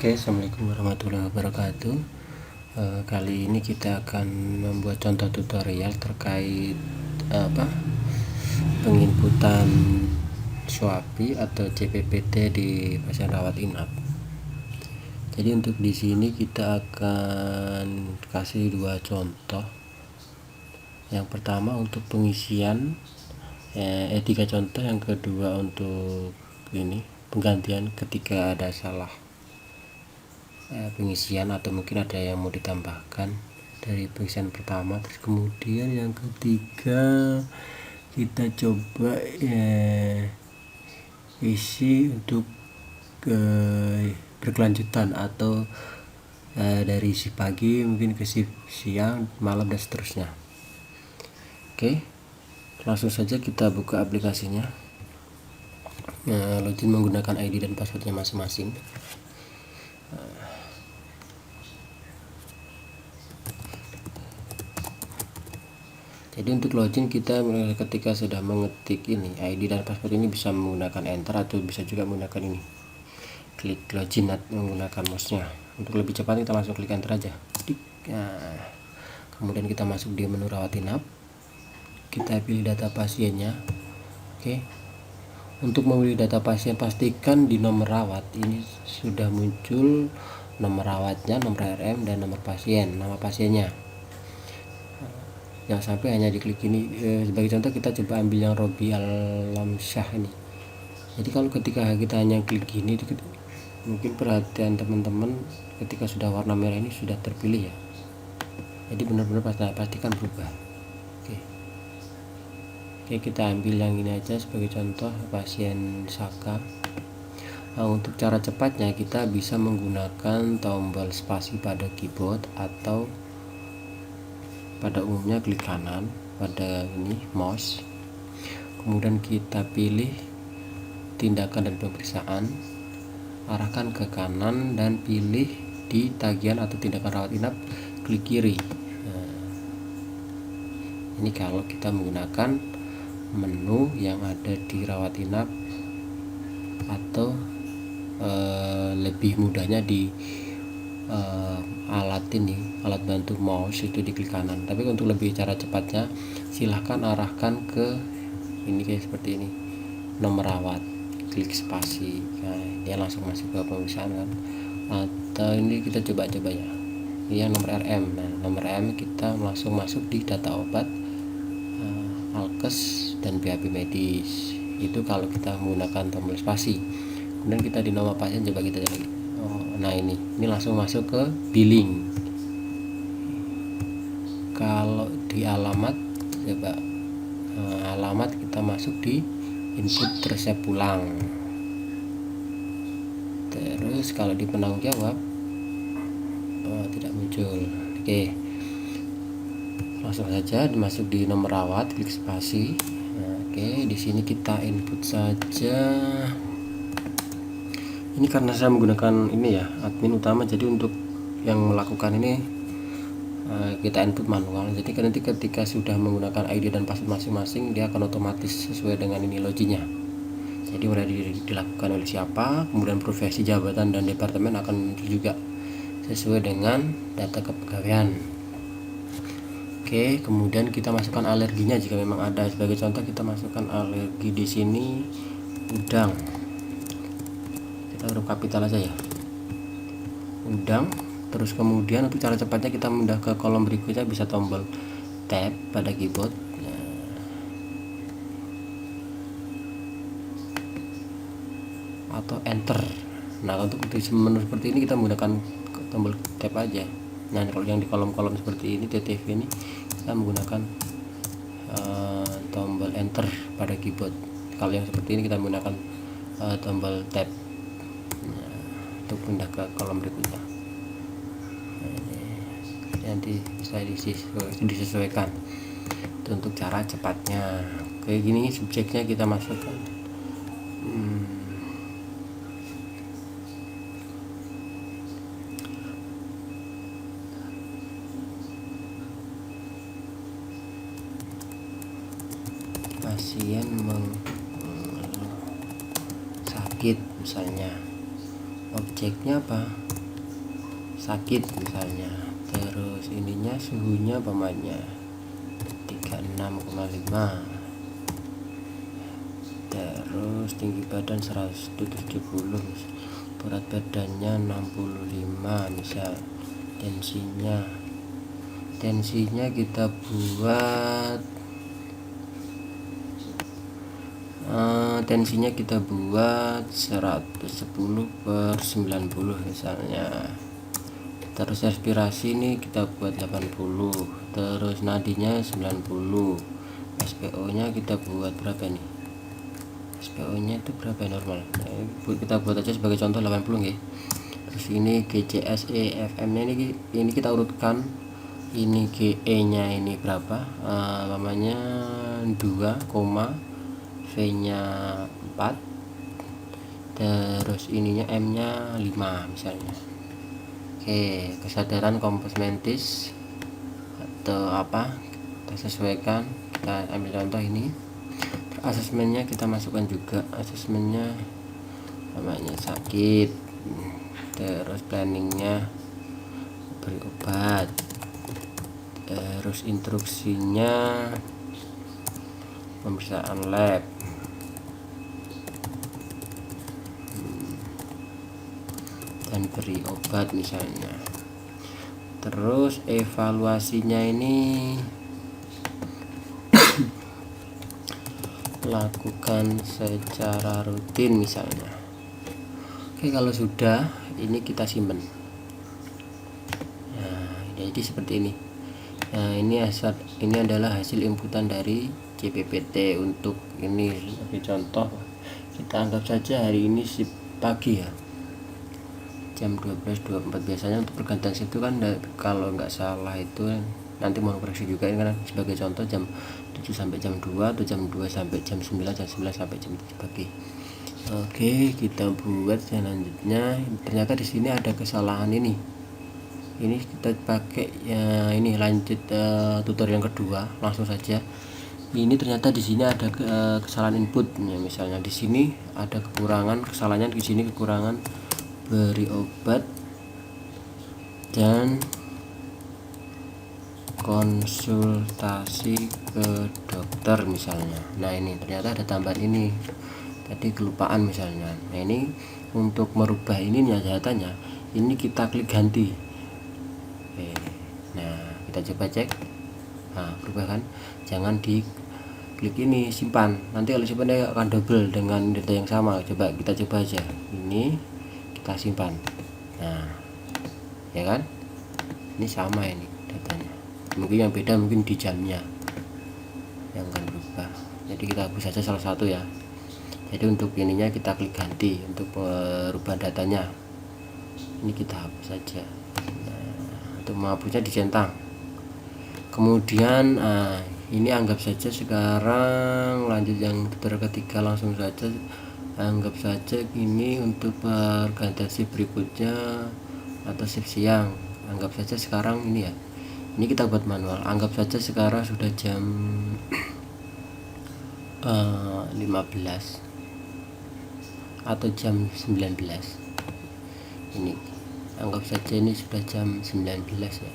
Oke, assalamualaikum warahmatullahi wabarakatuh. Kali ini kita akan membuat contoh tutorial terkait penginputan SWAPI atau CPPT di pasien rawat inap. Jadi untuk di sini kita akan kasih dua contoh. Yang pertama untuk pengisian tiga contoh, yang kedua untuk penggantian ketika ada salah pengisian atau mungkin ada yang mau ditambahkan dari pengisian pertama. Terus kemudian yang ketiga kita coba isi untuk berkelanjutan atau dari shift pagi mungkin ke shift siang, malam dan seterusnya. Oke, langsung saja kita buka aplikasinya. Login menggunakan ID dan passwordnya masing-masing. Jadi untuk login kita ketika sudah mengetik ini ID dan password ini bisa menggunakan enter atau bisa juga menggunakan ini klik login menggunakan mouse-nya. Untuk lebih cepat kita langsung klik enter aja. Nah, kemudian kita masuk di menu rawat inap, kita pilih data pasiennya. Oke, untuk memilih data pasien pastikan di nomor rawat ini sudah muncul nomor rawatnya, nomor RM dan nomor pasien, nama pasiennya. Jangan sampai hanya diklik ini. Sebagai contoh kita coba ambil yang Robi Alamsyah ini. Jadi kalau ketika kita hanya klik gini, mungkin perhatian teman-teman ketika sudah warna merah ini sudah terpilih ya. Jadi benar-benar pastikan berubah. Oke, kita ambil yang ini aja sebagai contoh, pasien Saka. Nah, untuk cara cepatnya kita bisa menggunakan tombol spasi pada keyboard atau pada umumnya klik kanan pada ini mouse, kemudian kita pilih tindakan dan pemeriksaan, arahkan ke kanan dan pilih di tagihan atau tindakan rawat inap klik kiri. Ini kalau kita menggunakan menu yang ada di rawat inap, atau lebih mudahnya di alat bantu mouse itu diklik kanan. Tapi untuk lebih cara cepatnya silahkan arahkan ke ini kayak seperti ini, nomor rawat, klik spasi. Nah, dia langsung masuk ke pemeriksaan kan. Atau ini kita coba ya, ini yang nomor RM. Nah, nomor RM kita langsung masuk di data obat, alkes dan BAB medis. Itu kalau kita menggunakan tombol spasi. Kemudian kita di nomor pasien coba kita lagi. Nah ini langsung masuk ke billing. Kalau di alamat coba alamat kita masuk di input resep pulang. Terus kalau di penanggung jawab tidak muncul. Oke, langsung saja masuk di nomor rawat, klik spasi. Oke, di sini kita input saja. Ini karena saya menggunakan ini ya, admin utama, jadi untuk yang melakukan ini kita input manual. Jadi nanti ketika sudah menggunakan ID dan password masing-masing, dia akan otomatis sesuai dengan ini loginnya. Jadi mulai dilakukan oleh siapa, kemudian profesi, jabatan dan departemen akan muncul juga sesuai dengan data kepegawaian. Oke, kemudian kita masukkan alerginya jika memang ada. Sebagai contoh kita masukkan alergi di sini udang. Huruf kapital aja ya, udang. Terus kemudian untuk cara cepatnya kita pindah ke kolom berikutnya, bisa tombol tab pada keyboard atau enter. Nah, untuk menu seperti ini kita menggunakan tombol tab aja. Nah, kalau yang di kolom-kolom seperti ini TTV ini kita menggunakan tombol enter pada keyboard. Kalau yang seperti ini kita menggunakan tombol tab untuk pindah ke kolom berikutnya. Nanti bisa disesuaikan. Itu untuk cara cepatnya. Kayak gini subjeknya kita masukkan. Pasien sakit misalnya. Objeknya apa? sakit misalnya. Terus ininya suhunya umpamanya 36,5. Terus tinggi badan 170, berat badannya 65 misal. Tensinya kita buat 110/90 misalnya. Terus respirasi ini kita buat 80, terus nadinya 90. SPO nya kita buat berapa nih? SPO nya itu berapa normal? Nah, kita buat aja sebagai contoh 80 nggih. Terus ini GCS FM nya ini kita urutkan. Ini GE nya ini berapa? Namanya 2, V nya 4, terus ininya M nya 5 misalnya. Oke, kesadaran kompos mentis atau apa kita sesuaikan. Kita ambil contoh ini. Asesmennya kita masukkan juga, asesmennya namanya sakit. Terus planningnya beri obat. Terus instruksinya pemeriksaan lab. Dan beri obat misalnya. Terus evaluasinya ini lakukan secara rutin misalnya. Oke, kalau sudah ini kita simpan. Nah, jadi seperti ini. Nah, ini adalah hasil inputan dari CPPT. Untuk ini sebagai contoh, kita anggap saja hari ini shift pagi ya, jam 12.24. Biasanya untuk pergantian shift itu kan kalau nggak salah itu nanti mau koreksi juga ini kan, sebagai contoh jam 7 sampai jam 2 atau jam 2 sampai jam 9, jam 9 sampai jam 7 pagi. Oke, kita buat selanjutnya. Ternyata di sini ada kesalahan ini kita pakai ya, ini lanjut tutorial yang kedua, langsung saja. Ini ternyata di sini ada kesalahan input ya, misalnya di sini ada kesalahannya di sini kekurangan beri obat dan konsultasi ke dokter misalnya. Nah, ini ternyata ada tambahan ini tadi, kelupaan misalnya. Nah, ini untuk merubah ini nyatanya ini kita klik ganti. Oke. Nah, kita coba cek. Nah, berubah kan? Jangan di klik ini simpan, nanti kalau simpan dia akan double dengan data yang sama. Coba kita coba aja, ini kita simpan. Nah, ya kan, ini sama ini datanya, mungkin yang beda mungkin di jamnya yang akan berubah. Jadi kita hapus saja salah satu ya. Jadi untuk ininya kita klik ganti, untuk perubahan datanya ini kita hapus saja. Nah, untuk menghapusnya dicentang. Kemudian ini anggap saja sekarang lanjut yang tutorial ketiga, langsung saja anggap saja ini untuk pergantian shift berikutnya atau shift siang. Anggap saja sekarang ini ya, ini kita buat manual. Anggap saja sekarang sudah jam 15 atau jam 19. Ini anggap saja ini sudah jam 19 ya,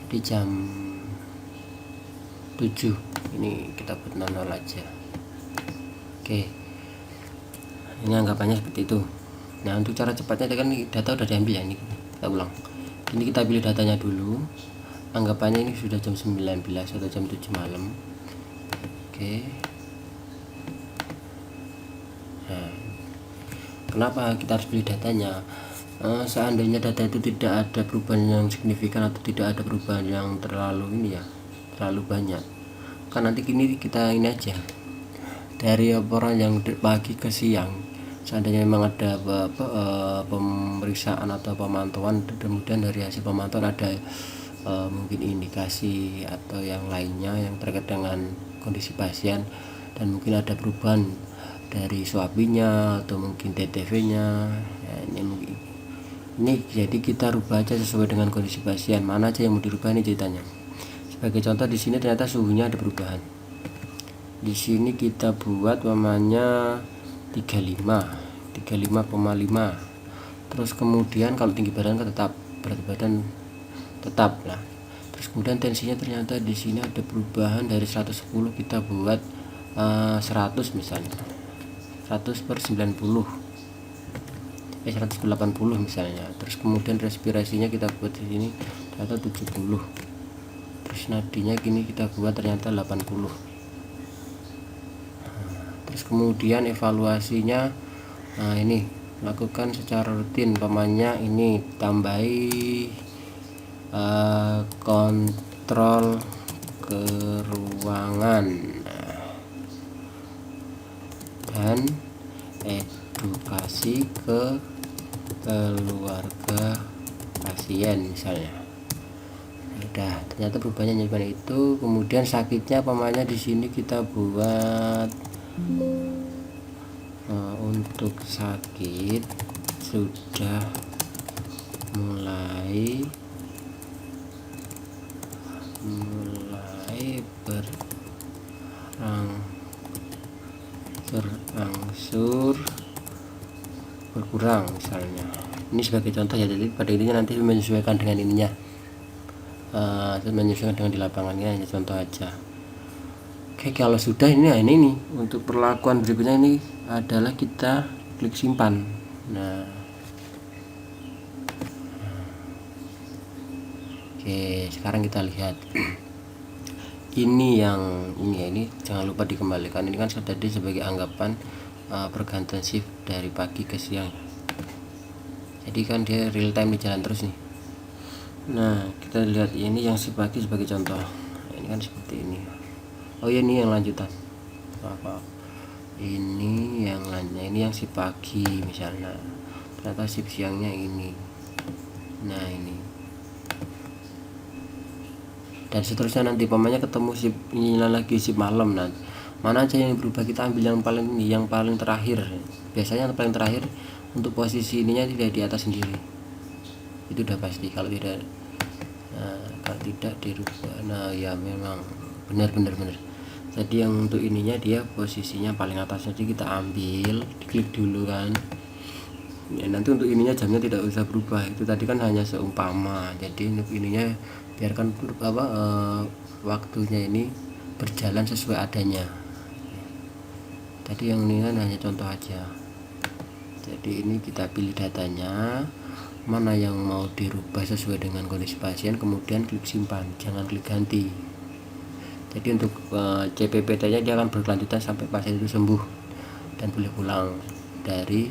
di jam 7 ini kita buat manual aja. Oke, ini anggapannya seperti itu. Nah, untuk cara cepatnya kan data udah diambil ya, ini kita ulang. Ini kita pilih datanya dulu, anggapannya ini sudah jam 19 atau jam 7 malam. Oke. Nah, kenapa kita harus pilih datanya? Seandainya data itu tidak ada perubahan yang signifikan atau tidak ada perubahan yang terlalu ini ya, terlalu banyak, kan nanti kini kita ini aja dari laporan yang pagi ke siang. Seandainya memang ada pemeriksaan atau pemantauan, kemudian dari hasil pemantauan ada mungkin indikasi atau yang lainnya yang terkait dengan kondisi pasien, dan mungkin ada perubahan dari SWAB-nya atau mungkin TTV-nya ya, ini jadi kita rubah aja sesuai dengan kondisi pasien. Mana aja yang mau dirubah ini ceritanya. Sebagai contoh di sini ternyata suhunya ada perubahan. Di sini kita buat namanya 35,5. Terus kemudian kalau tinggi badan kan tetap berat badan tetap. Nah, terus kemudian tensinya ternyata di sini ada perubahan dari 110 kita buat 100 misalnya, 100/90, 180 misalnya. Terus kemudian respirasinya kita buat di sini ternyata 70. Terus nadinya gini kita buat ternyata 80. Terus kemudian evaluasinya, ini lakukan secara rutin, pamannya ini tambahi kontrol ke ruangan dan edukasi ke keluarga pasien misalnya. Udah, ternyata perubahannya seperti itu. Kemudian sakitnya pamannya di sini kita buat untuk sakit sudah mulai berangsur berkurang misalnya. Ini sebagai contoh ya, jadi pada intinya nanti menyesuaikan dengan ininya, menyesuaikan dengan di lapangannya, hanya contoh aja. Oke, kalau sudah ini nih untuk perlakuan berikutnya ini adalah kita klik simpan. Nah, oke, sekarang kita lihat ini yang ini jangan lupa dikembalikan. Ini kan tadi sebagai anggapan pergantian shift dari pagi ke siang, jadi kan dia real time di jalan terus nih. Nah, kita lihat ini yang si pagi sebagai contoh. Ini kan seperti ini. Oh ya, ini yang lanjutan. Maaf. Ini yang lanjutnya, ini yang si pagi misalnya. Ternyata shift siangnya ini. Nah, ini. Dan seterusnya nanti pamannya ketemu shift ini lagi shift malam. Nah, mana aja yang berubah kita ambil yang paling terakhir. Biasanya yang paling terakhir untuk posisi ininya tidak di atas sendiri. Itu udah pasti. Kalau tidak dirubah. Nah, ya memang benar. Jadi yang untuk ininya dia posisinya paling atas, jadi kita ambil, diklik dulu kan ya. Nanti untuk ininya jamnya tidak usah berubah, itu tadi kan hanya seumpama. Jadi untuk ininya biarkan waktunya ini berjalan sesuai adanya. Tadi yang ini kan hanya contoh aja. Jadi ini kita pilih datanya mana yang mau dirubah sesuai dengan kondisi pasien, kemudian klik simpan, jangan klik ganti. Jadi untuk CPPT nya dia akan berkelanjutan sampai pasien itu sembuh dan boleh pulang dari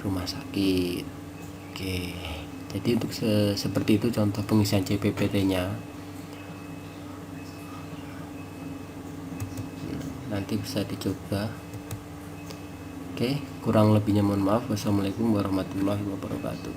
rumah sakit. Oke, jadi untuk seperti itu contoh pengisian CPPT nya. Nanti bisa dicoba. Oke, kurang lebihnya mohon maaf. Wassalamualaikum warahmatullahi wabarakatuh.